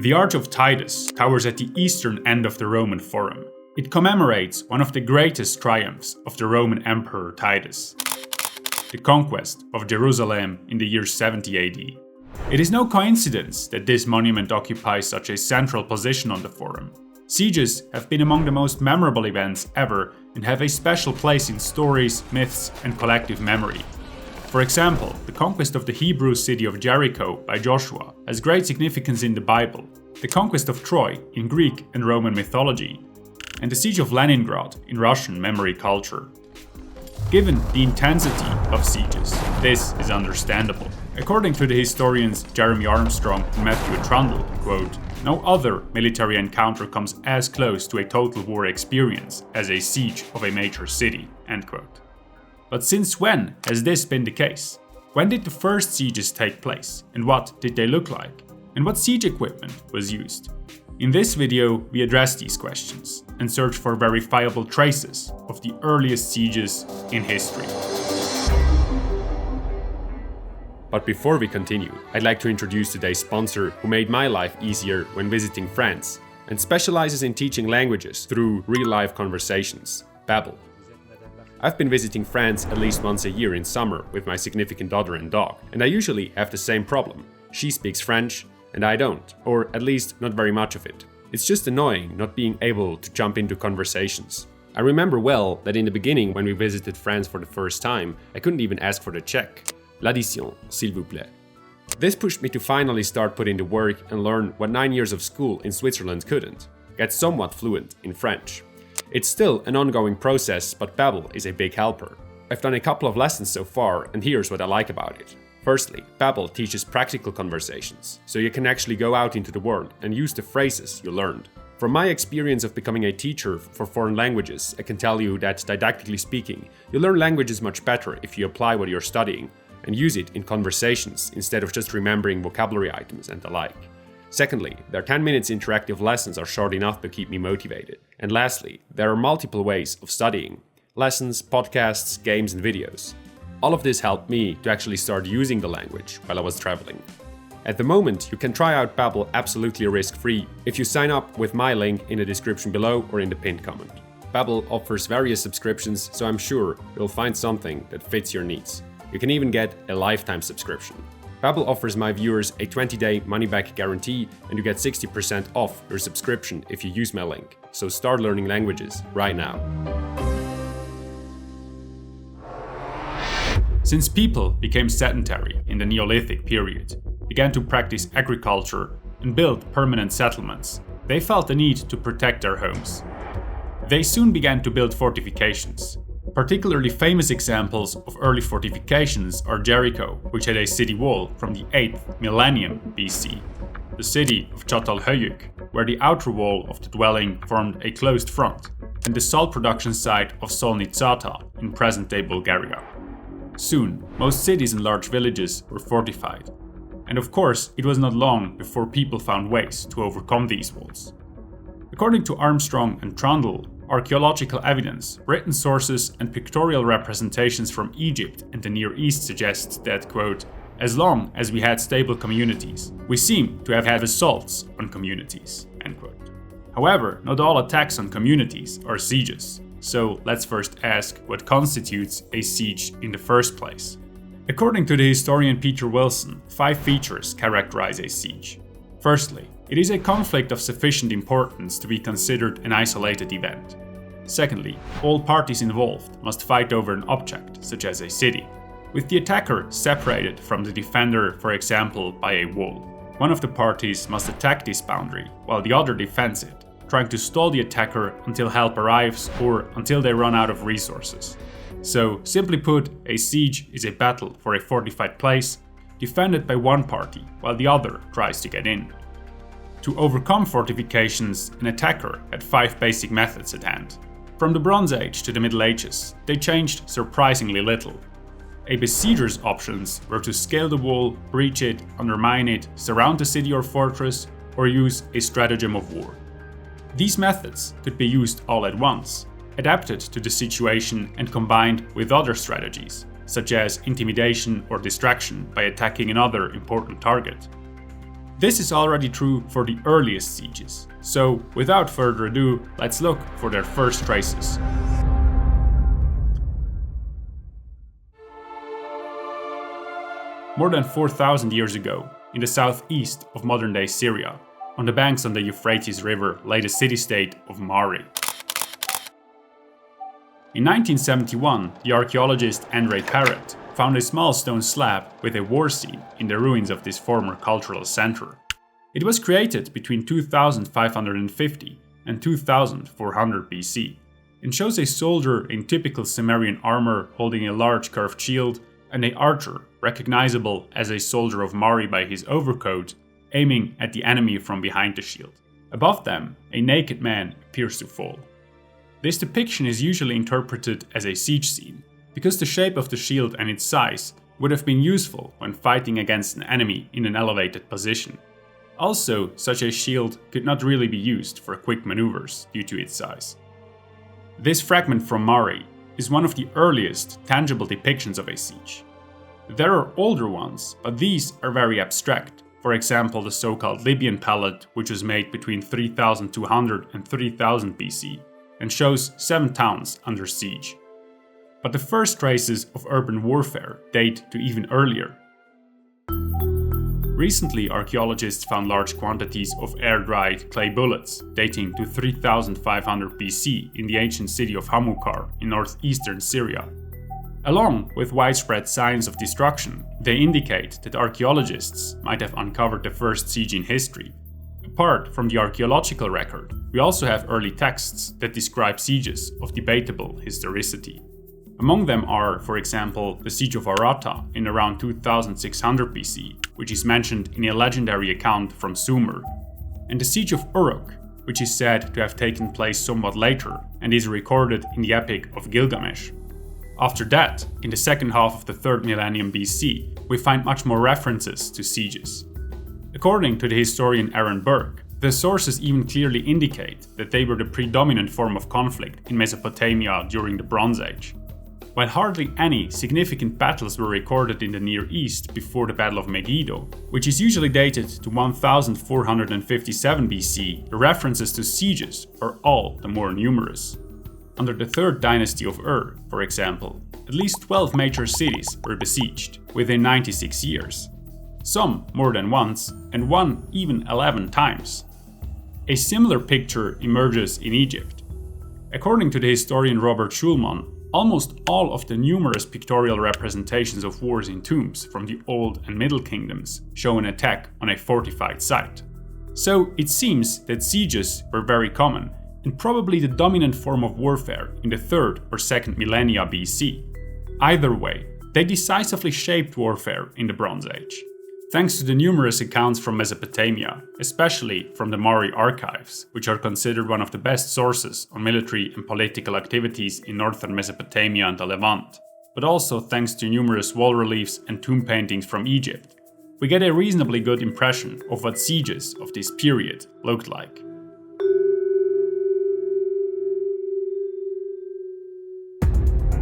The Arch of Titus towers at the eastern end of the Roman Forum. It commemorates one of the greatest triumphs of the Roman Emperor Titus, the conquest of Jerusalem in the year 70 AD. It is no coincidence that this monument occupies such a central position on the Forum. Sieges have been among the most memorable events ever and have a special place in stories, myths, and collective memory. For example, the conquest of the Hebrew city of Jericho by Joshua has great significance in the Bible, the conquest of Troy in Greek and Roman mythology, and the siege of Leningrad in Russian memory culture. Given the intensity of sieges, this is understandable. According to the historians Jeremy Armstrong and Matthew Trundle, quote, "No other military encounter comes as close to a total war experience as a siege of a major city," end quote. But since when has this been the case? When did the first sieges take place, and what did they look like? And what siege equipment was used? In this video, we address these questions and search for verifiable traces of the earliest sieges in history. But before we continue, I'd like to introduce today's sponsor who made my life easier when visiting France and specializes in teaching languages through real-life conversations, Babbel. I've been visiting France at least once a year in summer with my significant other and dog, and I usually have the same problem. She speaks French, and I don't, or at least not very much of it. It's just annoying not being able to jump into conversations. I remember well that in the beginning when we visited France for the first time, I couldn't even ask for the check. L'addition, s'il vous plaît. This pushed me to finally start putting the work and learn what 9 years of school in Switzerland couldn't, get somewhat fluent in French. It's still an ongoing process, but Babbel is a big helper. I've done a couple of lessons so far, and here's what I like about it. Firstly, Babbel teaches practical conversations, so you can actually go out into the world and use the phrases you learned. From my experience of becoming a teacher for foreign languages, I can tell you that didactically speaking, you learn languages much better if you apply what you're studying and use it in conversations instead of just remembering vocabulary items and the like. Secondly, their 10 minutes interactive lessons are short enough to keep me motivated. And lastly, there are multiple ways of studying: lessons, podcasts, games, and videos. All of this helped me to actually start using the language while I was traveling. At the moment, you can try out Babbel absolutely risk-free if you sign up with my link in the description below or in the pinned comment. Babbel offers various subscriptions, so I'm sure you'll find something that fits your needs. You can even get a lifetime subscription. Babbel offers my viewers a 20-day money-back guarantee, and you get 60% off your subscription if you use my link. So start learning languages right now. Since people became sedentary in the Neolithic period, began to practice agriculture, and build permanent settlements, they felt the need to protect their homes. They soon began to build fortifications. Particularly famous examples of early fortifications are Jericho, which had a city wall from the 8th millennium BC, the city of Çatalhöyük, where the outer wall of the dwelling formed a closed front, and the salt production site of Solnicata in present-day Bulgaria. Soon, most cities and large villages were fortified, and of course it was not long before people found ways to overcome these walls. According to Armstrong and Trundle, archaeological evidence, written sources, and pictorial representations from Egypt and the Near East suggests that, quote, "as long as we had stable communities, we seem to have had assaults on communities," end quote. However, not all attacks on communities are sieges, so let's first ask what constitutes a siege in the first place. According to the historian Peter Wilson, 5 features characterize a siege. Firstly, it is a conflict of sufficient importance to be considered an isolated event. Secondly, all parties involved must fight over an object, such as a city, with the attacker separated from the defender, for example, by a wall. One of the parties must attack this boundary, while the other defends it, trying to stall the attacker until help arrives or until they run out of resources. So, simply put, a siege is a battle for a fortified place, defended by one party, while the other tries to get in. To overcome fortifications, an attacker had 5 basic methods at hand. From the Bronze Age to the Middle Ages, they changed surprisingly little. A besieger's options were to scale the wall, breach it, undermine it, surround the city or fortress, or use a stratagem of war. These methods could be used all at once, adapted to the situation and combined with other strategies, such as intimidation or distraction by attacking another important target. This is already true for the earliest sieges, so without further ado, let's look for their first traces. More than 4,000 years ago, in the southeast of modern-day Syria, on the banks of the Euphrates River lay the city-state of Mari. In 1971, the archaeologist Andre Parrott found a small stone slab with a war scene in the ruins of this former cultural center. It was created between 2550 and 2400 BC, and shows a soldier in typical Cimmerian armor holding a large curved shield and an archer, recognizable as a soldier of Mari by his overcoat, aiming at the enemy from behind the shield. Above them, a naked man appears to fall. This depiction is usually interpreted as a siege scene, because the shape of the shield and its size would have been useful when fighting against an enemy in an elevated position. Also, such a shield could not really be used for quick maneuvers due to its size. This fragment from Mari is one of the earliest tangible depictions of a siege. There are older ones, but these are very abstract. For example, the so-called Libyan palette, which was made between 3200 and 3000 BC, and shows 7 towns under siege. But the first traces of urban warfare date to even earlier. Recently, archaeologists found large quantities of air-dried clay bullets dating to 3500 BC in the ancient city of Hamukar in northeastern Syria. Along with widespread signs of destruction, they indicate that archaeologists might have uncovered the first siege in history. Apart from the archaeological record, we also have early texts that describe sieges of debatable historicity. Among them are, for example, the siege of Arata in around 2600 BC, which is mentioned in a legendary account from Sumer, and the siege of Uruk, which is said to have taken place somewhat later and is recorded in the Epic of Gilgamesh. After that, in the second half of the 3rd millennium BC, we find much more references to sieges. According to the historian Aaron Burke, the sources even clearly indicate that they were the predominant form of conflict in Mesopotamia during the Bronze Age. While hardly any significant battles were recorded in the Near East before the Battle of Megiddo, which is usually dated to 1457 BC, the references to sieges are all the more numerous. Under the 3rd dynasty of Ur, for example, at least 12 major cities were besieged within 96 years. Some more than once, and one even 11 times. A similar picture emerges in Egypt. According to the historian Robert Schulman, almost all of the numerous pictorial representations of wars in tombs from the Old and Middle Kingdoms show an attack on a fortified site. So it seems that sieges were very common, and probably the dominant form of warfare in the 3rd or 2nd millennia BC. Either way, they decisively shaped warfare in the Bronze Age. Thanks to the numerous accounts from Mesopotamia, especially from the Mari archives, which are considered one of the best sources on military and political activities in northern Mesopotamia and the Levant, but also thanks to numerous wall reliefs and tomb paintings from Egypt, we get a reasonably good impression of what sieges of this period looked like.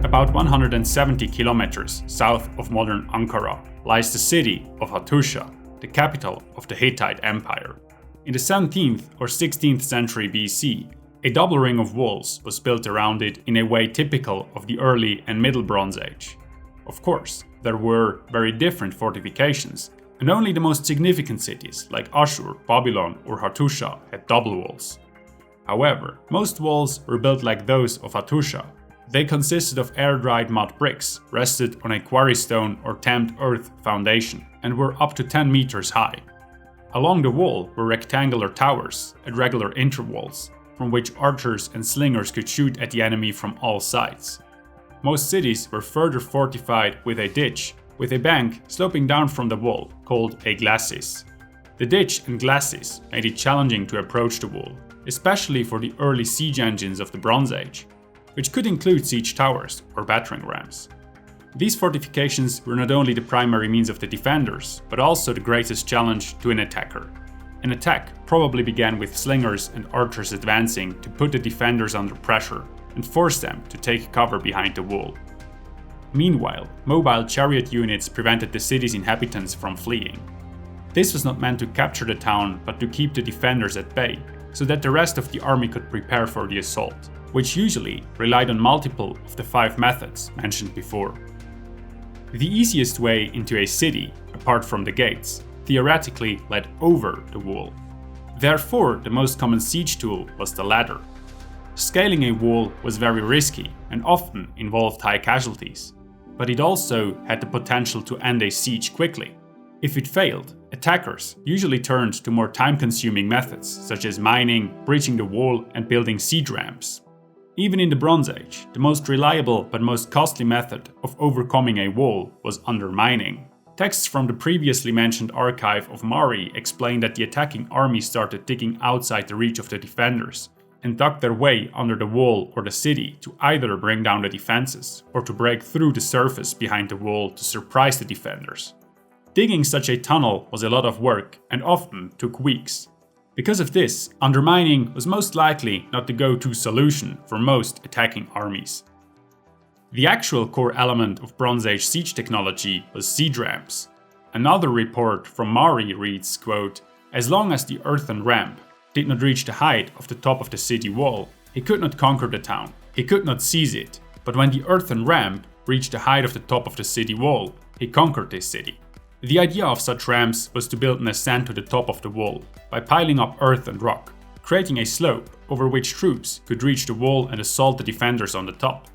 About 170 kilometers south of modern Ankara lies the city of Hattusha, the capital of the Hittite Empire. In the 17th or 16th century BC, a double ring of walls was built around it in a way typical of the early and middle Bronze Age. Of course, there were very different fortifications, and only the most significant cities like Ashur, Babylon or Hattusha had double walls. However, most walls were built like those of Hattusha. They consisted of air-dried mud bricks rested on a quarry stone or tamped earth foundation and were up to 10 meters high. Along the wall were rectangular towers at regular intervals, from which archers and slingers could shoot at the enemy from all sides. Most cities were further fortified with a ditch, with a bank sloping down from the wall, called a glacis. The ditch and glacis made it challenging to approach the wall, especially for the early siege engines of the Bronze Age, which could include siege towers or battering rams. These fortifications were not only the primary means of the defenders, but also the greatest challenge to an attacker. An attack probably began with slingers and archers advancing to put the defenders under pressure and force them to take cover behind the wall. Meanwhile, mobile chariot units prevented the city's inhabitants from fleeing. This was not meant to capture the town, but to keep the defenders at bay, so that the rest of the army could prepare for the assault, which usually relied on multiple of the 5 methods mentioned before. The easiest way into a city, apart from the gates, theoretically led over the wall. Therefore, the most common siege tool was the ladder. Scaling a wall was very risky and often involved high casualties, but it also had the potential to end a siege quickly. If it failed, attackers usually turned to more time-consuming methods such as mining, breaching the wall, and building siege ramps. Even in the Bronze Age, the most reliable but most costly method of overcoming a wall was undermining. Texts from the previously mentioned archive of Mari explain that the attacking army started digging outside the reach of the defenders and dug their way under the wall or the city to either bring down the defenses or to break through the surface behind the wall to surprise the defenders. Digging such a tunnel was a lot of work and often took weeks. Because of this, undermining was most likely not the go-to solution for most attacking armies. The actual core element of Bronze Age siege technology was siege ramps. Another report from Mari reads, quote, "As long as the earthen ramp did not reach the height of the top of the city wall, he could not conquer the town, he could not seize it, but when the earthen ramp reached the height of the top of the city wall, he conquered this city." The idea of such ramps was to build an ascent to the top of the wall by piling up earth and rock, creating a slope over which troops could reach the wall and assault the defenders on the top.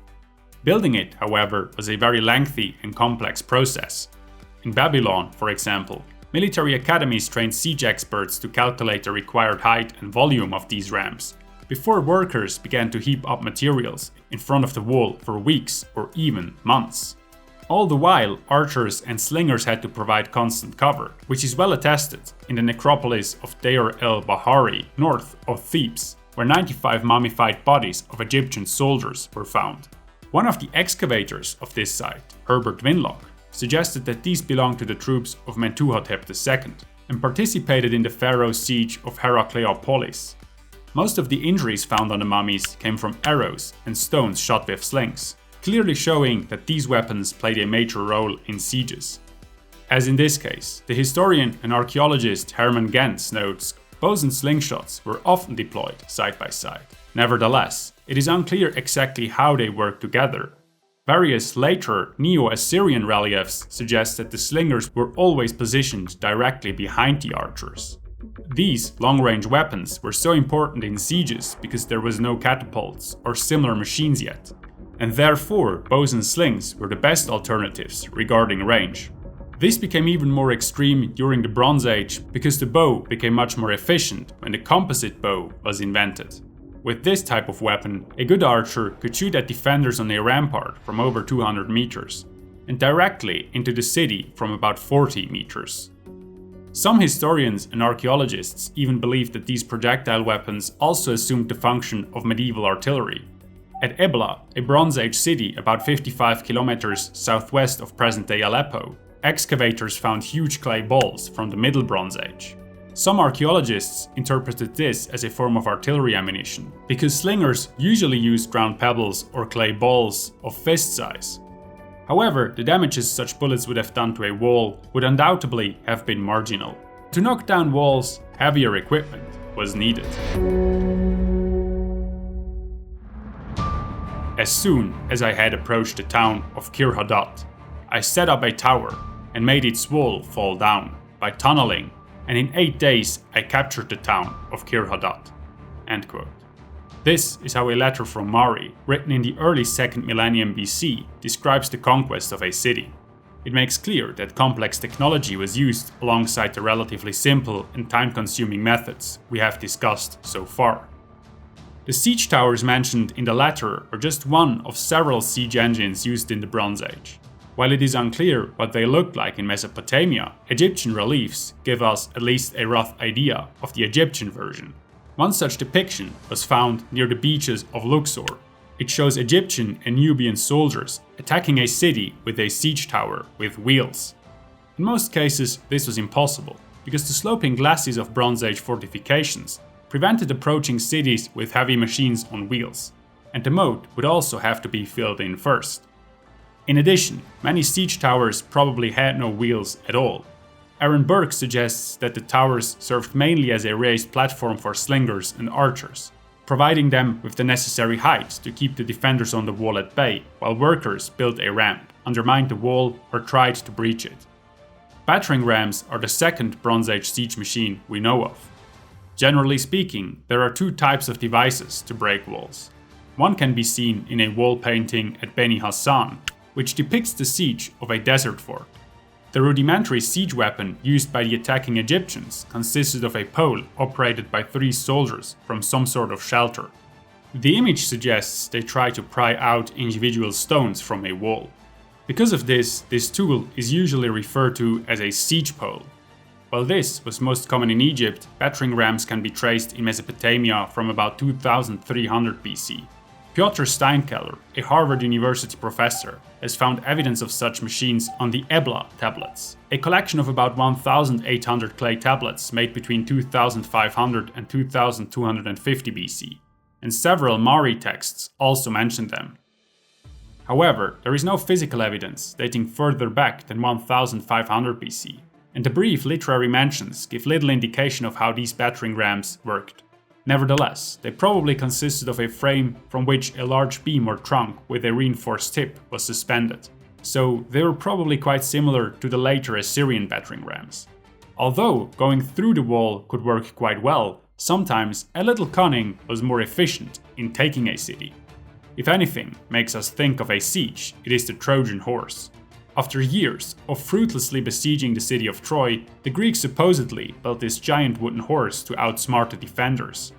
Building it, however, was a very lengthy and complex process. In Babylon, for example, military academies trained siege experts to calculate the required height and volume of these ramps, before workers began to heap up materials in front of the wall for weeks or even months. All the while, archers and slingers had to provide constant cover, which is well attested in the necropolis of Deir el-Bahari, north of Thebes, where 95 mummified bodies of Egyptian soldiers were found. One of the excavators of this site, Herbert Winlock, suggested that these belonged to the troops of Mentuhotep II and participated in the pharaoh's siege of Heracleopolis. Most of the injuries found on the mummies came from arrows and stones shot with slings, clearly showing that these weapons played a major role in sieges. As in this case, the historian and archaeologist Hermann Genz notes, bows and slingshots were often deployed side by side. Nevertheless, it is unclear exactly how they worked together. Various later Neo-Assyrian reliefs suggest that the slingers were always positioned directly behind the archers. These long-range weapons were so important in sieges because there was no catapults or similar machines yet, and therefore bows and slings were the best alternatives regarding range. This became even more extreme during the Bronze Age because the bow became much more efficient when the composite bow was invented. With this type of weapon, a good archer could shoot at defenders on a rampart from over 200 meters, and directly into the city from about 40 meters. Some historians and archaeologists even believe that these projectile weapons also assumed the function of medieval artillery. At Ebla, a Bronze Age city about 55 kilometers southwest of present-day Aleppo, excavators found huge clay balls from the Middle Bronze Age. Some archaeologists interpreted this as a form of artillery ammunition, because slingers usually used round pebbles or clay balls of fist size. However, the damages such bullets would have done to a wall would undoubtedly have been marginal. To knock down walls, heavier equipment was needed. As soon as I had approached the town of Kir Hadat, I set up a tower and made its wall fall down by tunneling, and in 8 days I captured the town of Kir Hadat." End quote. This is how a letter from Mari, written in the early 2nd millennium BC, describes the conquest of a city. It makes clear that complex technology was used alongside the relatively simple and time-consuming methods we have discussed so far. The siege towers mentioned in the letter are just one of several siege engines used in the Bronze Age. While it is unclear what they looked like in Mesopotamia, Egyptian reliefs give us at least a rough idea of the Egyptian version. One such depiction was found near the beaches of Luxor. It shows Egyptian and Nubian soldiers attacking a city with a siege tower with wheels. In most cases, this was impossible, because the sloping glacis of Bronze Age fortifications prevented approaching cities with heavy machines on wheels, and the moat would also have to be filled in first. In addition, many siege towers probably had no wheels at all. Burke suggests that the towers served mainly as a raised platform for slingers and archers, providing them with the necessary height to keep the defenders on the wall at bay, while workers built a ramp, undermined the wall, or tried to breach it. Battering rams are the second Bronze Age siege machine we know of. Generally speaking, there are two types of devices to break walls. One can be seen in a wall painting at Beni Hassan, which depicts the siege of a desert fort. The rudimentary siege weapon used by the attacking Egyptians consisted of a pole operated by 3 soldiers from some sort of shelter. The image suggests they try to pry out individual stones from a wall. Because of this tool is usually referred to as a siege pole. While this was most common in Egypt, battering rams can be traced in Mesopotamia from about 2300 BC. Piotr Steinkeller, a Harvard University professor, has found evidence of such machines on the Ebla tablets, a collection of about 1,800 clay tablets made between 2500 and 2250 BC, and several Mari texts also mention them. However, there is no physical evidence dating further back than 1500 BC, and the brief literary mentions give little indication of how these battering rams worked. Nevertheless, they probably consisted of a frame from which a large beam or trunk with a reinforced tip was suspended, so they were probably quite similar to the later Assyrian battering rams. Although going through the wall could work quite well, sometimes a little cunning was more efficient in taking a city. If anything makes us think of a siege, it is the Trojan horse. After years of fruitlessly besieging the city of Troy, the Greeks supposedly built this giant wooden horse to outsmart the defenders.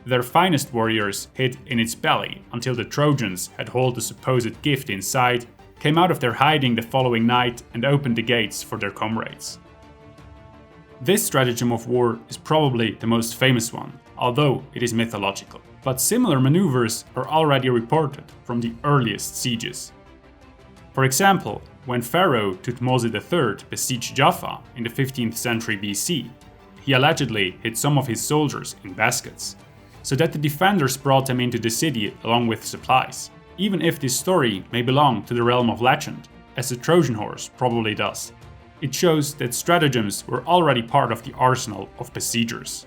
Their finest warriors hid in its belly until the Trojans had hauled the supposed gift inside, came out of their hiding the following night and opened the gates for their comrades. This stratagem of war is probably the most famous one, although it is mythological. But similar maneuvers are already reported from the earliest sieges. For example, when Pharaoh Thutmose III besieged Jaffa in the 15th century BC, he allegedly hid some of his soldiers in baskets, so that the defenders brought them into the city along with supplies, even if this story may belong to the realm of legend, as the Trojan horse probably does. It shows that stratagems were already part of the arsenal of besiegers.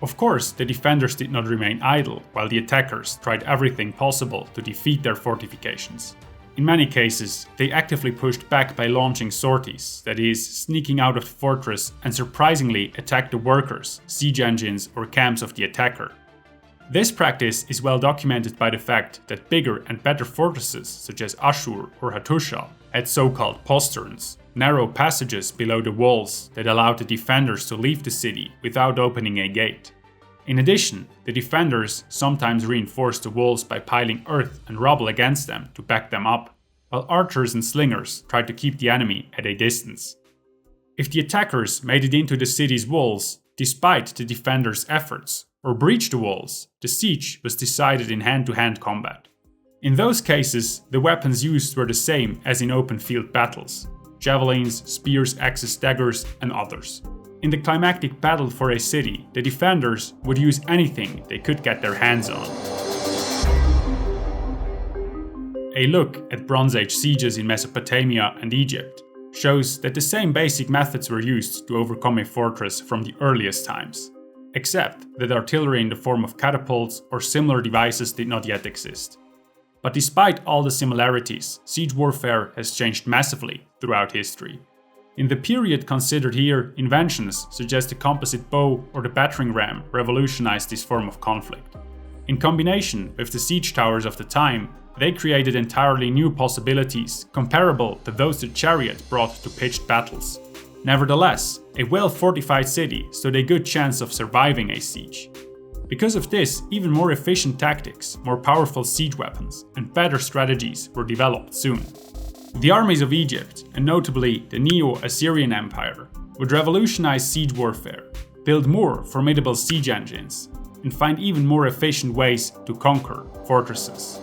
Of course, the defenders did not remain idle while the attackers tried everything possible to defeat their fortifications. In many cases, they actively pushed back by launching sorties, that is, sneaking out of the fortress and surprisingly attacked the workers, siege engines, or camps of the attacker. This practice is well documented by the fact that bigger and better fortresses, such as Ashur or Hattusha, had so-called posterns, narrow passages below the walls that allowed the defenders to leave the city without opening a gate. In addition, the defenders sometimes reinforced the walls by piling earth and rubble against them to back them up, while archers and slingers tried to keep the enemy at a distance. If the attackers made it into the city's walls, despite the defenders' efforts, or breached the walls, the siege was decided in hand-to-hand combat. In those cases, the weapons used were the same as in open field battles: javelins, spears, axes, daggers, and others. In the climactic battle for a city, the defenders would use anything they could get their hands on. A look at Bronze Age sieges in Mesopotamia and Egypt shows that the same basic methods were used to overcome a fortress from the earliest times, except that artillery in the form of catapults or similar devices did not yet exist. But despite all the similarities, siege warfare has changed massively throughout history. In the period considered here, inventions such as the composite bow or the battering ram revolutionized this form of conflict. In combination with the siege towers of the time, they created entirely new possibilities comparable to those the chariot brought to pitched battles. Nevertheless, a well-fortified city stood a good chance of surviving a siege. Because of this, even more efficient tactics, more powerful siege weapons, and better strategies were developed soon. The armies of Egypt, and notably the Neo-Assyrian Empire, would revolutionize siege warfare, build more formidable siege engines, and find even more efficient ways to conquer fortresses.